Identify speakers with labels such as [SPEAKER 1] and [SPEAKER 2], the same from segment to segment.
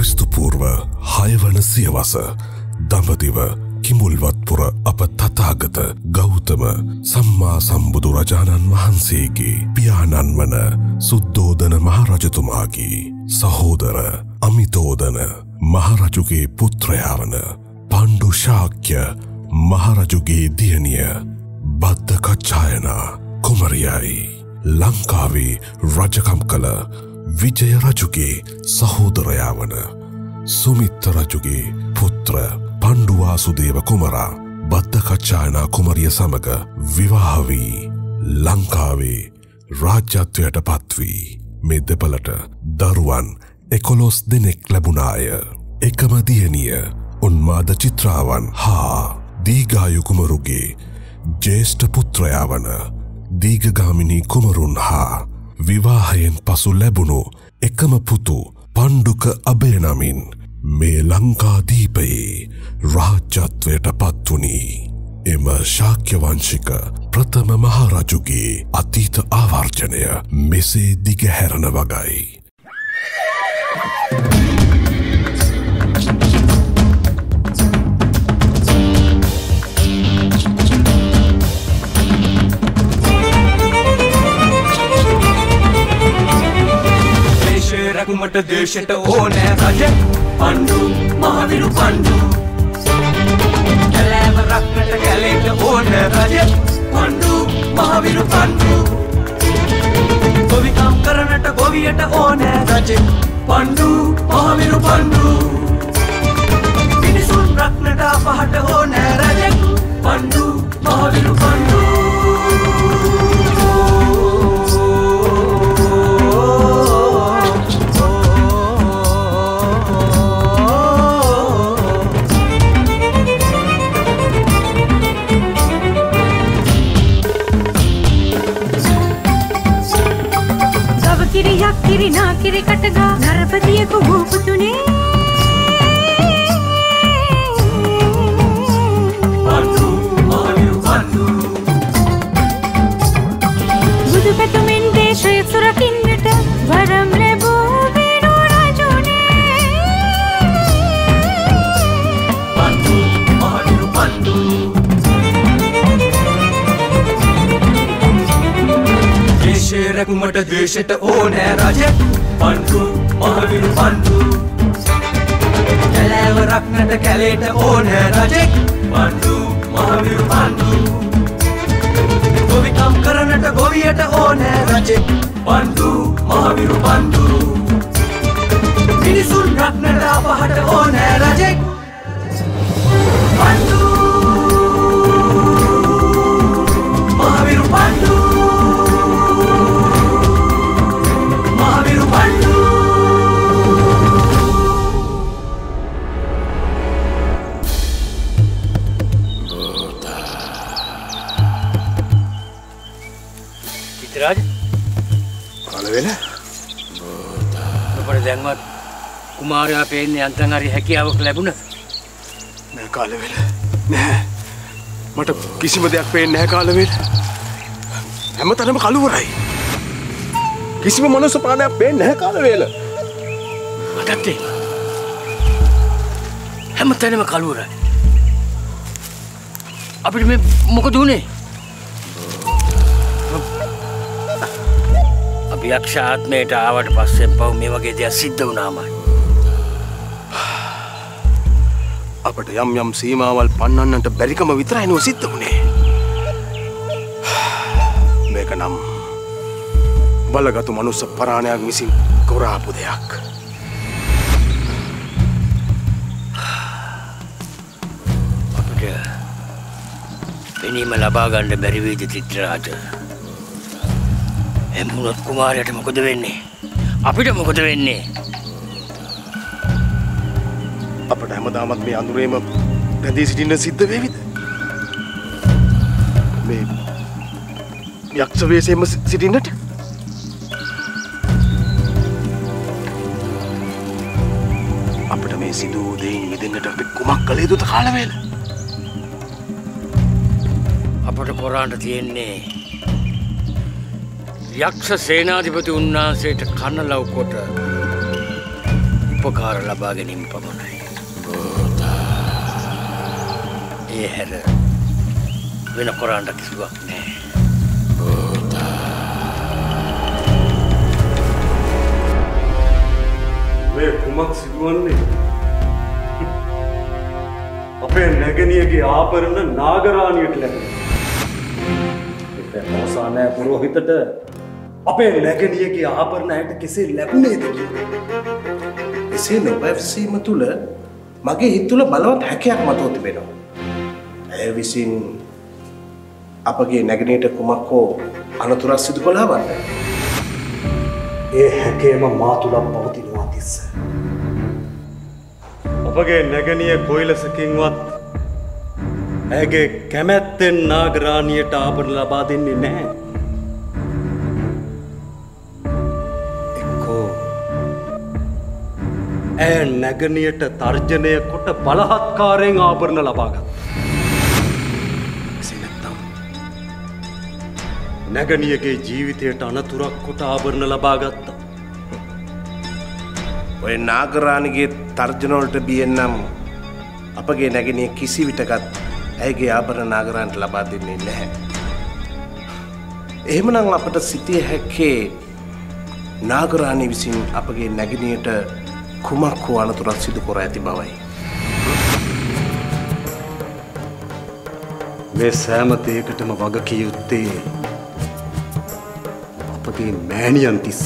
[SPEAKER 1] ක්‍රිස්තු පූර්ව 6 වන සියවස දඹදිව කිඹුල්වත්පුර අප තථාගත ගෞතම සම්මා සම්බුදුරජාණන් වහන්සේගේ පියාණන් වන සුද්ධෝදන මහරජතුමාගේ සහෝදර අමිතෝදන මහරජුගේ පුත්‍රයා වන පණ්ඩු ශාක්‍ය මහරජුගේ දියණිය බද්දකච්ඡායනා කුමරියයි ලංකාවේ රජකම් කළ විජය රජුගේ සහෝදරයා වන සුමිත්ත රජුගේ පුත්‍ර පණ්ඩු වාසුදේව කුමරා බද්දකච්ඡායනා කුමරිය සමග විවාහ වී ලංකාවේ රාජ්‍යත්වයට පත්වී මේ දෙපළට දරුවන් 11 දෙනෙක් ලැබුණාය. එකම දියණිය උන්මාද චිත්‍රාවන් හා දීඝායු කුමරුගේ ජේෂ්ඨ පුත්‍රයා වන දීඝගාමිනී කුමරුන් හා විවාහයෙන් පසු ලැබුණු එකම පුතු පණ්ඩුක අබේ නමින් මේ ලංකාදීපයේ රාජ්‍යත්වයට පත්වුණි. එම ශාක්‍ය වංශික ප්‍රථම මහරජුගේ අතීත ආවර්ජනය මෙසේ දිගහැරන වගයි.
[SPEAKER 2] රකුමට දේශයට ඕනෑ රජ පණ්ඩු මහවිරු පණ්ඩු කැලෑව රක්නට කැලේට ඕනෑ රජ පණ්ඩු මහවිරු පණ්ඩු ගොවිකම් කරනට ගොවියට ඕනෑ රජ පණ්ඩු මහවිරු පණ්ඩු මිනිසුන් රක්නට අපහට ඕනෑ රජ පණ්ඩු මහවිරු පණ්ඩු
[SPEAKER 3] කිරි නාකිරි කටගා නරපතියක මෝපතුනේ පණ්ඩු මහවිරු පණ්ඩු බුදු පැතුමෙන් දේශය සුරකින්නට වරම් ලැබූ වීරු රජුනේ පණ්ඩු මහවිරු පණ්ඩු දේශේ රැකුමට දේශයට ඕනෑ රජ පණ්ඩු මහවිරු පණ්ඩු කැලෑව රක්නට කැලේට ඕනෑ රජ පණ්ඩු මහවිරු පණ්ඩු ගොවිකම් කරනට ගොවියට ඕනෑ රජ පණ්ඩු මහවිරු පණ්ඩු මිනිසුන් රක්නට අපහට ඕනෑ රජ පණ්ඩු මහවිරු පණ්ඩු
[SPEAKER 4] රාජ
[SPEAKER 5] කාලවේල
[SPEAKER 4] ඔබට දැන්වත් කුමාරයා පේන්නේ අන්තන් හරි හැකියාවක් ලැබුණද?
[SPEAKER 5] නෑ කාලවේල නෑ මට කිසිම දෙයක් පේන්නේ නැහැ කාලවේල හැමතැනම කළුවරයි කිසිම මනුස්ස ප්‍රාණයක් පේන්නේ නැහැ කාලවේල
[SPEAKER 4] මටත් හැමතැනම කළුවරයි අපිට මේ මොකද උනේ? යක්ෂ ආත්මයට ආවට පස්සේ පව් මේ වගේ දෙයක් සිද්ධ වුණාමයි.
[SPEAKER 5] අපට යම් යම් සීමාවල් පන්නන්නට බැරිකම විතරයි නෝ සිද්ධ වුණේ. මේක නම් බලගතු මනුස්ස පරාණයක් විසින් කරාපු දෙයක්.
[SPEAKER 4] අපිට පෙනීම ලබා ගන්න බැරි වේද චිත්‍රාජ? එමුණත් කුමාරයාට මොකද වෙන්නේ? අපිට මොකද වෙන්නේ?
[SPEAKER 5] අපට හැමදාමත් මේ අඳුරේම රැඳී සිටින්න සිද්ධ වේවිද? මේ යක්ෂ වේශයෙන්ම සිටින්නට? අපිට මේ සිදු දෙයින් මිදෙන්නට අපි කුමක් කළ යුතුද කාලවේල?
[SPEAKER 4] අපට කොරාන්න තියෙන්නේ යක්ෂ සේනාධිපති උන්වහන්සේට කන ලව් කොට උපකාර ලබා ගැනීම පමණයි. ඒ හැර වෙන කරන්න කිසිවක් නැහැ.
[SPEAKER 6] මේ කුමක් සිදුවන්නේ? අපේ නැගණියගේ ආභරණ නාගරාණියට ලැබුණා. ඒක මොසා නෑ පුරෝහිතට අපේ නැගණියගේ ආභරණ ඇයට කෙසේ ලැබුණේද කියලා.
[SPEAKER 5] එසේ නොපැවසීම තුළ මගේ හිත තුළ බලවත් හැකියාවක් මතුව තිබෙනවා. ඇය විසින් අපගේ නැගණියට කුමක් හෝ අනතුරක් සිදු කළා වන්න.
[SPEAKER 6] ඒ හැකේම මා තුළ පවතිනවා තිස්ස. අපගේ නැගණිය කොයිලසකින්වත් ඇගේ කැමැත්තෙන් නාගරාණියට ආභරණ ලබා දෙන්නේ නැහැ. එක්කෝ ඇය නැගණියට තර්ජනය කොට බලහත්කාරයෙන් ආභරණ ලබා ගත්තා. එසේ නැත්නම් නැගණියගේ ජීවිතයට අනතුරක් කොට ආභරණ ලබා ගත්තා.
[SPEAKER 5] ඔය නාගරාණිගේ තර්ජන වලට බියෙන් නම් අපගේ නැගණිය කිසි විටකත් ඇයගේ ආභරණ නාගරාණිට ලබා දෙන්නේ නැහැ. එහෙමනම් අපට සිටිය හැක්කේ නාගරාණිය විසින් අපගේ නැගණියට කුමක් හෝ අනතුරක් සිදු කර ඇති බවයි.
[SPEAKER 6] මේ සෑම දෙයකටම වග කිය යුත්තේ අපගේ මෑණියන් තිස්ස.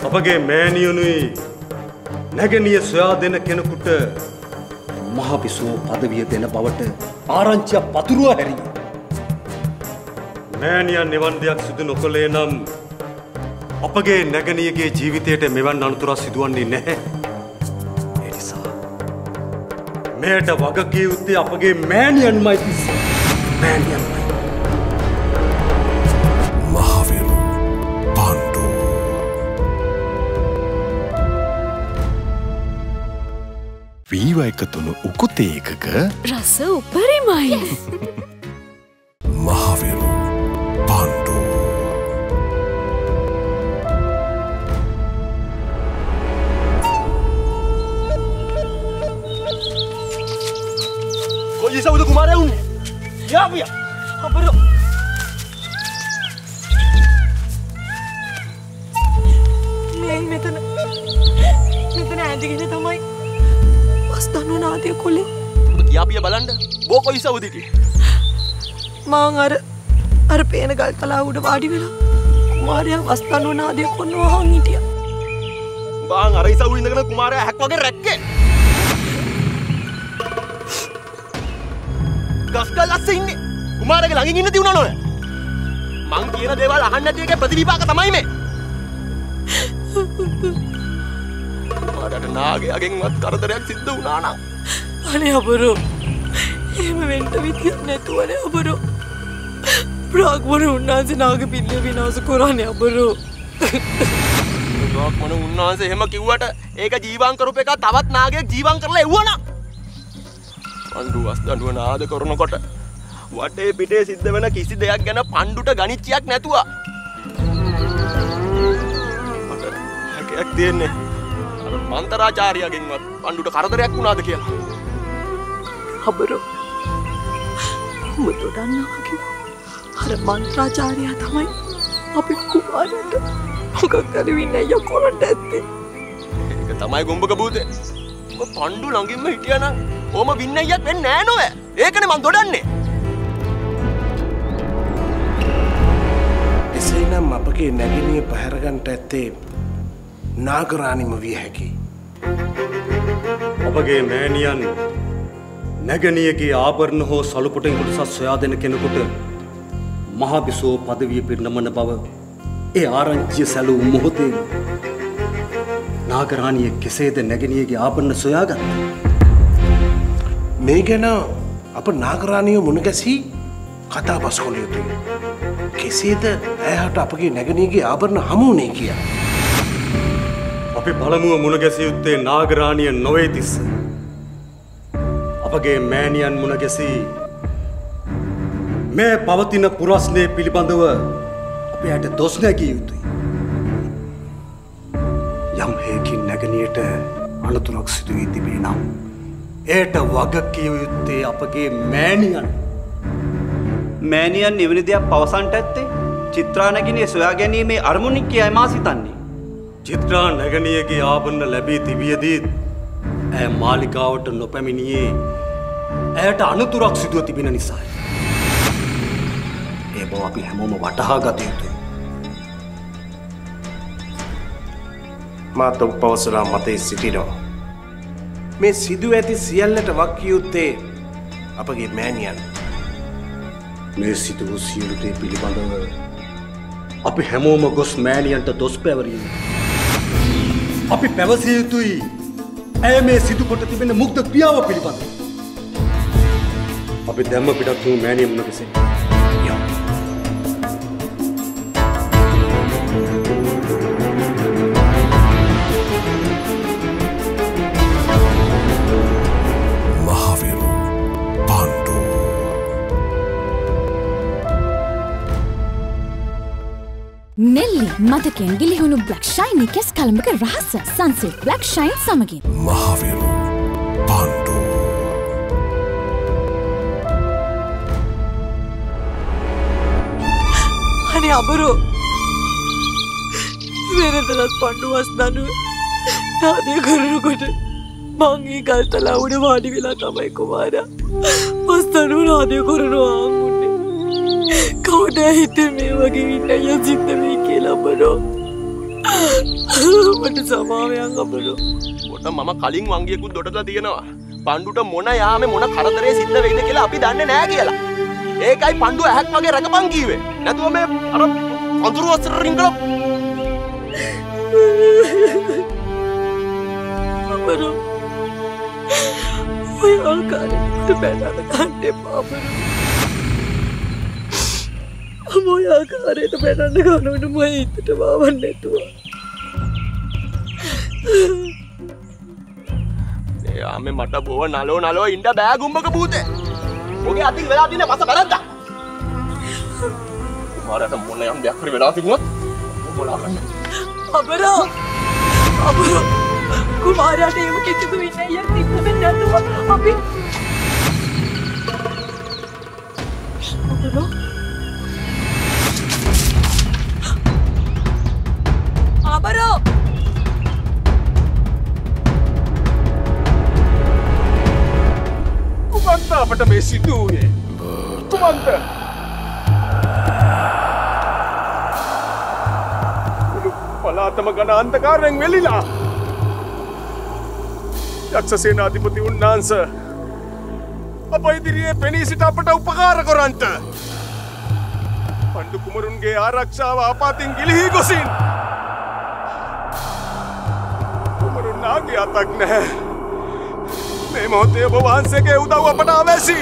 [SPEAKER 6] අපගේ මෑණියනුයි නැගණිය සොයා දෙන කෙනෙකුට මහපිසෝ පදවිය දෙන බවට ආරංචිය පතුරුව හැරිය. මෑණියන් එවන් දෙයක් සිදු නොකළේ නම් අපගේ නැගණියගේ ජීවිතයට මෙවන් අනතුරක් සිදුවන්නේ නැහැ. ඒ නිසා මෙයට වග කිය යුත්තේ අපගේ මෑණියන්මයි තිස්ස. මෑණියන්මයි.
[SPEAKER 1] වීව එකතුණු උකුතේ එකක
[SPEAKER 7] රස උපරිමයි.
[SPEAKER 1] මහවිරු පණ්ඩු.
[SPEAKER 3] කොයි සවුද කුමාරයා උන්නේ? යාපියා. අපරෝ.
[SPEAKER 7] මේ මෙතන ඇඳගෙන තමයි වස්තනු නාදය කොලේ.
[SPEAKER 3] යාපියා බලන්න. බෝ කොයි සවුද ඉතින්?
[SPEAKER 7] මං අර පේන ගල් තලාව උඩ වාඩි වෙලා කුමාරයා වස්තනු නාදය කොනවා හං හිටියා.
[SPEAKER 3] බාන් අර ඉසව් ඉඳගෙන කුමාරයා හැක් වගේ රැක්කේ. ගස්කල් අස්සේ ඉන්නේ. කුමාරයාගේ ළඟින් ඉන්න තියුණා නෝන. මං කියන දේවල් අහන්න නැති එකේ ප්‍රතිවිපාක තමයි මේ. කුමාරයාට නාගයාගෙන්වත් කරදරයක් සිද්ධ වුණා නම්
[SPEAKER 7] අනේ අපරෝ. එහෙම වෙන්න විදියක් නැතුවනේ අපරෝ. බ්‍රාහ්මණ උන්නාන්සේ නාග පිල්ලේ විනාශ කරන්නේ අපරෝ.
[SPEAKER 3] බ්‍රාහ්මණ උන්නාන්සේ එහෙම කිව්වට ඒක ජීවම් කරපු එක තවත් නාගයෙක් ජීවම් කරලා එව්වනම් පණ්ඩු වස්දඬුව නාද කරනකොට වටේ පිටේ සිද්ධ වෙන කිසි දෙයක් ගැන පණ්ඩුට ගණිච්චයක් නැතුව මට හැකයක් තියෙන්නේ අර මන්තරාචාර්යගෙන්වත් පණ්ඩුට කරදරයක් වුණාද කියලා.
[SPEAKER 7] අපරෝ. මුතු දන්නවා අර මන්ත්‍රාචාර්යයා තමයි අපි කුමාරට මොකක් කරවින්නේ යකොරට ඇත්තේ.
[SPEAKER 3] ඒක තමයි ගොම්බක භූතේ. ඔබ පණ්ඩු ළඟින්ම හිටියානම් ඕම වින්නයියක් වෙන්නේ නෑ නෝ. ඒකනේ මං දොඩන්නේ.
[SPEAKER 5] එසේනම් අපගේ නැගණිය පැහැරගන්නට ඇත්තේ නාගරාණිම විය හැකියි.
[SPEAKER 6] අපගේ මෑණියන් නැගණියගේ ආභරණ හෝ සලුපොටෙන් කොටසක් සොයා දෙන කෙනෙකුට මහබිසෝ පදවිය පිරිනමන බව ඒ ආරංචිය සැලූ මොහොතේම නාගරාණිය කෙසේද නැගණියගේ ආභරණ සොයාගත්තේ?
[SPEAKER 5] මේ ගැන අප නාගරාණිය මුණ ගැසී කතා බස් කළ යුතුයි. කෙසේද ඇයට අපගේ නැගණියගේ ආභරණ හමු වුණේ කියලා.
[SPEAKER 6] අපි පළමුව මුණ ගැසිය යුත්තේ නාගරාණිය නොවේ තිස්ස. අපගේ මෑණියන් මුණ ගැසී මේ පවතින පුරස්නය පිළිබඳව අපි ඇයට දොස් නැගිය යුතුයි. යම් හේකින් මෑණියට අනතුරක් සිදු වී තිබේ නම් එයට වගකිය යුත්තේ අපගේ මෑණියන්.
[SPEAKER 8] මෑණියන් එවැනි දෙයක් පවසන්ට ඇත්තේ චිත්‍රා නැගිනේ සොයා ගැනීමේ අරමුණක් කියයි මා සිතන්නේ.
[SPEAKER 6] චිත්‍රා නැගණියගේ ආභරණ ලැබී තිබියදීත් ඇය මාලිගාවට නොපැමිණියේ ඇයට අනතුරක් සිදුව තිබෙන නිසායි. ඒ බව අපි හැමෝම වටහා ගත යුතුයි.
[SPEAKER 5] මාත් ඔබ පවසලා මතේ සිටිනවා. මේ සිදුව ඇති සියල්ලට වක්කිය යුත්තේ අපගේ මෑණියන්.
[SPEAKER 6] මේ සිදු වූ සියලු දේ පිළිබඳව අපි හැමෝම ගොස් මෑණියන්ට දොස් පැවරීම. අපි පැවසිය යුතුයි ඇය මේ සිදු කොට තිබෙන මුග්ධ ක්‍රියාව පිළිබඳව. අපි දැම්ම පිටත් වූ මෑණිය මුණ ගැසෙන්න.
[SPEAKER 9] නෙල්ලි මතකෙන් ගිලිහුණු බ්ලැක් ෂයිනි කෙස් කලඹක රහස සන්සිල්ක් බ්ලැක් ෂයින් සමගින්
[SPEAKER 1] මහවිරු පණ්ඩු
[SPEAKER 7] අනේ අබරු වෙනදලත් පණ්ඩු වස්දනුව නාදය කරනකොට මං ඒ ගල්තලා උඩ වාඩි වෙලා තමයි කුමාරයා වස්දනුව නාදය කරනවා ආංගුන්නේ. කවුද හිතේ මේ වගේ ඉන්න අය සිද්ධ වෙයි කියලා බරෝ. මට සමාවයන් අපරෝ.
[SPEAKER 3] මොකද මම කලින් වංගියකුත් දොඩලා තියෙනවා. පණ්ඩුට මොන යාමේ මොන කරදරේ සිද්ධ වෙයිද කියලා අපි දන්නේ නැහැ කියලා. ඒකයි පණ්ඩුව ඇහක් වගේ රකපන් කීවේ. නැතුව මේ අර අඳුරු වස්ත්‍ර රින්ගල
[SPEAKER 7] අපරෝ. ඔය ආකාරයට බැලන කන්නේ අපරෝ. මොය ආකාරයට බැනන්න ගන්නවන මම හිතට වාවන්න නැතුව.
[SPEAKER 3] යාමේ මට බොව නලෝ ඉන්න බෑ ගුම්බක භූතේ. ඔගේ අතින් වෙලා තියෙන මස බරද්දා. මාරට මොන යම් දෙයක් හරි වෙලා තිබුණොත් මොලා ගන්න.
[SPEAKER 7] අපරෝ. කුමාරයාට එහෙම කිසිදු ඉන්නේ යක් තිබෙන්නේ නැතුව අපි අපරෝ Abaro!
[SPEAKER 5] කුමන්ත අපට මේ සිදුවේ? කුමන්ත! පලාතම ගණ අන්ධකාරයෙන් වෙලිලා! යක්ෂ සේනාධිපති උන්නාන්සේ අප ඉදිරියේ පෙනී සිට අපට උපකාර කරන්ට! පණ්ඩු කුමරුන්ගේ ආරක්ෂාව අපාතින් ගිලිහී ගොසින්! කුමරුන්නාගේ අතක් නැහැ. මේ මොහොතේ ඔබ වහන්සේගේ උදව් අපට අවශ්‍ය.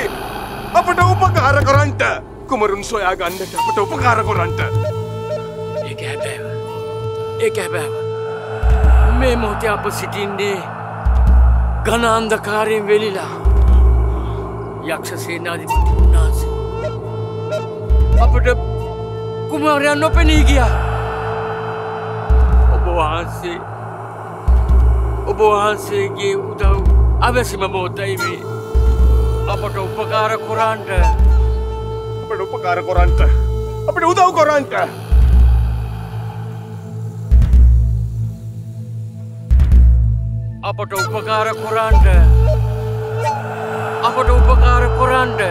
[SPEAKER 5] අපට උපකාර කරන්ට. කුමරුන් සොයා ගන්නට අපට උපකාර කරන්ට.
[SPEAKER 4] ඒක හැබෑව. මේ මොහොතේ අප සිටින්නේ ඝන අන්ධකාරයෙන් වෙලිලා. යක්ෂ සේනාධිපති උන්නාන්සේ අපට කුමාරයන් නොපෙනී ගියා. ඔබ වහන්සේගේ උදව් අවශ්‍යම මොහොතයි මේ. අපට උපකාර කරන්ට.
[SPEAKER 5] අපට උපකාර කරන්ට. අපට උදව් කරන්ට.
[SPEAKER 4] අපට උපකාර කරන්ට. අපට උපකාර කරන්ට.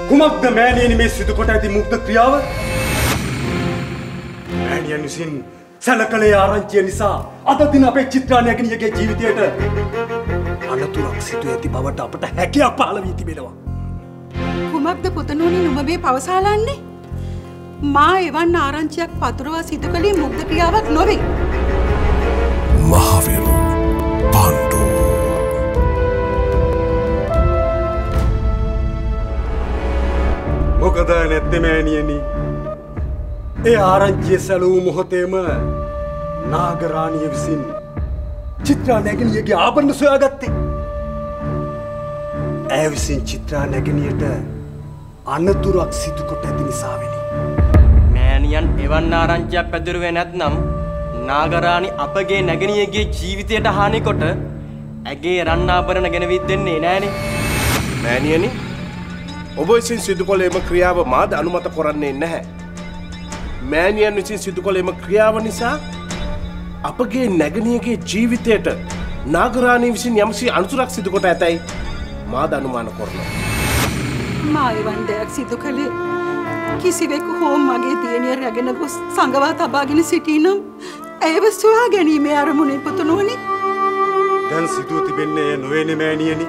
[SPEAKER 6] කුමක්ද මෑණියනි මේ සිදු කොට ඇති මුග්ධ ක්‍රියාව? මෑණියන් විසින් සැලකලේ ආරංචිය නිසා අද දින අපේ චිත්‍රා නැගණියගේ ජීවිතයට අනතුරක් සිදු ඇති බවට අපට හැකියාවක් පහළ වී තිබෙනවා.
[SPEAKER 10] කුමක්ද පුතණුනි නුඹ මේ පවසාලන්නේ? මා එවන් ආරංචියක් පතුරවා සිදු කළේ මුග්ධ ක්‍රියාවක් නොවේ.
[SPEAKER 1] මහවිරු පණ්ඩු
[SPEAKER 6] මොකද නැත්තේ මෑණියනි? ඒ ආරංචිය සැලූ මොහොතේම නාගරාණිය විසින් චිත්‍රා නැගණියගේ ආභරණ සොයාගත්තේ. ඇය විසින් චිත්‍රා නැගණියට අනතුරක් සිදු කොට ඇති නිසාවෙනි.
[SPEAKER 3] මෑණියන් එවන් ආරංචියක් පැදිරුවේ නැත්නම් නාගරාණි අපගේ නැගණියගේ ජීවිතයට හානි කොට ඇගේ රන් ආභරණ ගෙනවිත් දෙන්නේ නෑනේ.
[SPEAKER 5] මෑණියනි, ඔබ විසින් සිදු කළ එම ක්‍රියාව මාද අනුමත කරන්නේ නැහැ. මෑණියන් විසින් සිදු කළ එම ක්‍රියාව නිසා අපගේ නැගණියගේ ජීවිතයට නාගරාණිය විසින් යම්සි අනතුරක් සිදු කොට ඇතැයි මාද අනුමාන කරනවා.
[SPEAKER 10] මා එවන් දෙයක් සිදු කළේ කිසිවෙකු හෝ මගේ දියණිය රැගෙන ගොස් සංගවා තබාගෙන සිටීනම් ඇයව සොයා ගැනීමේ අරමුණේ පුතුණුවනි.
[SPEAKER 6] දැන් සිදුව තිබෙන්නේ එය නොවේනේ මෑණියනි.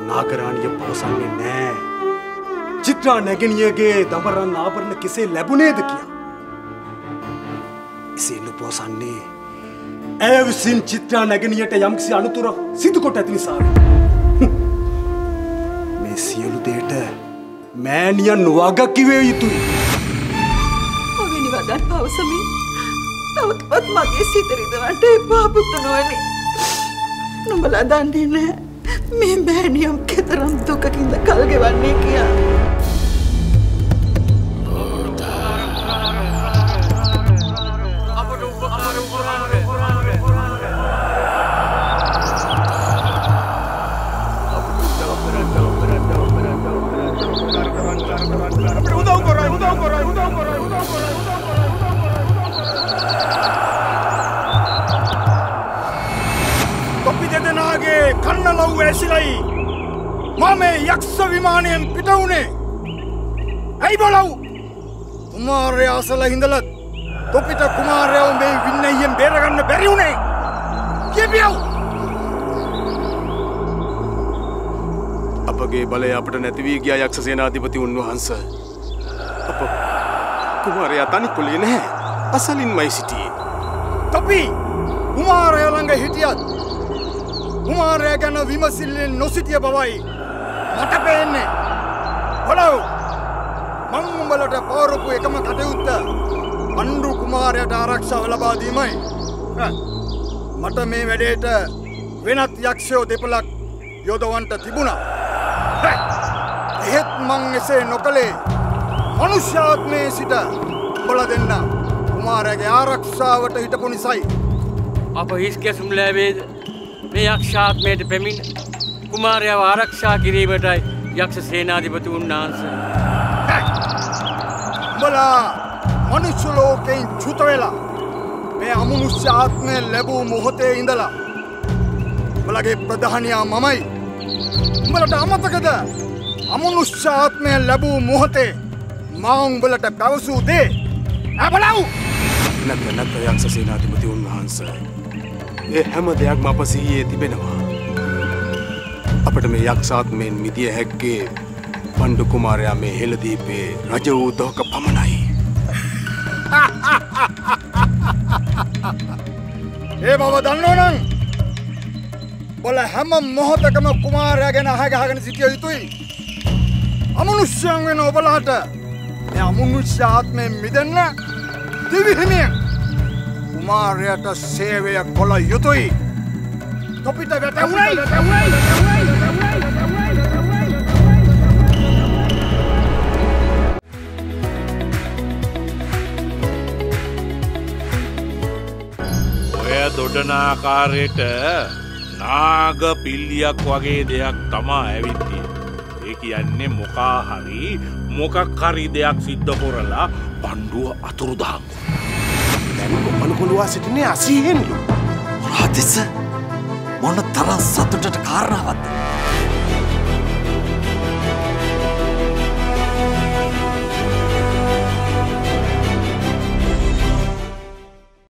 [SPEAKER 6] නාගරාණිය පවසන්නේ නෑ චිත්‍රා නැගණියගේ දඹරන් ආභරණ කෙසේ ලැබුණේද කියා. එසේ නොපවසන්නේ ඇය විසින් චිත්‍රා නැගණියට යම්කිසි අනතුරක් සිදු කොට ඇති නිසා. මේ සියලු දේට මෑණියන් වගකිවිය යුතුයි.
[SPEAKER 10] ඔබෙනි වදන් පවසමින් තවත්වත් මගේ සිත රිදවන්නට එපා පුතුණුවනි. නුඹලා දන්නේ නැහැ මේ මෑණියම් කෙතරම් දුකකින්ද කල් ගෙවන්නේ කියා.
[SPEAKER 11] කන්නලව් ඇසිලයි මම යක්ෂ විමානයෙන් පිට වුණේ. ඇයි බලව්? කුමාරයා අසල හිඳලත් තොපිට කුමාරයව මේ වින්නයියෙන් බේරගන්න බැරි වුණේ. කියපියව්.
[SPEAKER 5] අපගේ බලය අපට නැති වී ගියා යක්ෂ සේනාධිපති උන්වහන්සේ. අප කුමාරයා තනිකොළේ නැහැ. අසලින්මයි සිටියේ.
[SPEAKER 11] තොපි කුමාරයා ළඟ හිටියත් කුමාරයා ගැන විමසිල්ලෙන් නොසිටිය බවයි මට පේන්නේ. බලව් මං උඹලට පවරපු එකම කටයුත්ත පණ්ඩු කුමාරයාට ආරක්ෂාව ලබා දීමයි. මට මේ වැඩේට වෙනත් යක්ෂයෝ දෙපළක් යොදවන්ට තිබුණා. එහෙත් මං එසේ නොකළේ මනුෂ්‍යාත්මයේ සිට උඹලා දෙන්න කුමාරයාගේ ආරක්ෂාවට හිටපු නිසායි.
[SPEAKER 4] අප හිස් කැසුම් ලැබේද මේ යක්ෂාත්මයට පැමිණ කුමාරයාව ආරක්ෂා කිරීමටයි යක්ෂ සේනාධිපති උන්වහන්සේ.
[SPEAKER 11] උඹලා මනුෂ්‍ය ලෝකයෙන් චුත වෙලා මේ අමනුෂ්‍ය ආත්මය ලැබූ මොහොතේ ඉඳලා උඹලගේ ප්‍රධානියා මමයි. උඹලට අමතකද අමනුෂ්‍ය ආත්මය ලැබූ මොහොතේ මා උඹලට පැවසූ දේ? බලව්.
[SPEAKER 5] නැත්නම් යක්ෂ සේනාධිපති උන්වහන්සේ, ඒ හැම දෙයක්ම අප සිහියේ තිබෙනවා. අපට මේ යක්ෂාත්මයෙන් මිදිය හැක්කේ පණ්ඩු කුමාරයා මේ හෙළදීපේ රජ වූ දොහක පමණයි.
[SPEAKER 11] ඒ බව දන්නවනම් බල හැම මොහොතකම කුමාරයා ගැන අහගහගෙන සිටිය යුතුයි. අමනුෂ්‍යයන් වෙන ඔබලාට මේ අමනුෂ්‍ය ආත්මයෙන් මිදෙන්න දිවි හිමියෙන් කුමාරයාට සේවය කළ යුතුයි. තොපිට වැටුණයි.
[SPEAKER 12] ඔය දොඩන ආකාරයට නාග පිල්ලියක් වගේ දෙයක් තමා ඇවිත්තිය. ඒ කියන්නේ මොකා හරි දෙයක් සිද්ධ කරලා පණ්ඩුව අතුරුදහන්.
[SPEAKER 5] දැන් කොපණකොළුවා සිටින්නේ අසීහෙන්ලු.
[SPEAKER 13] රාතිස්ස මොන තරම් සතුටට කාරණා.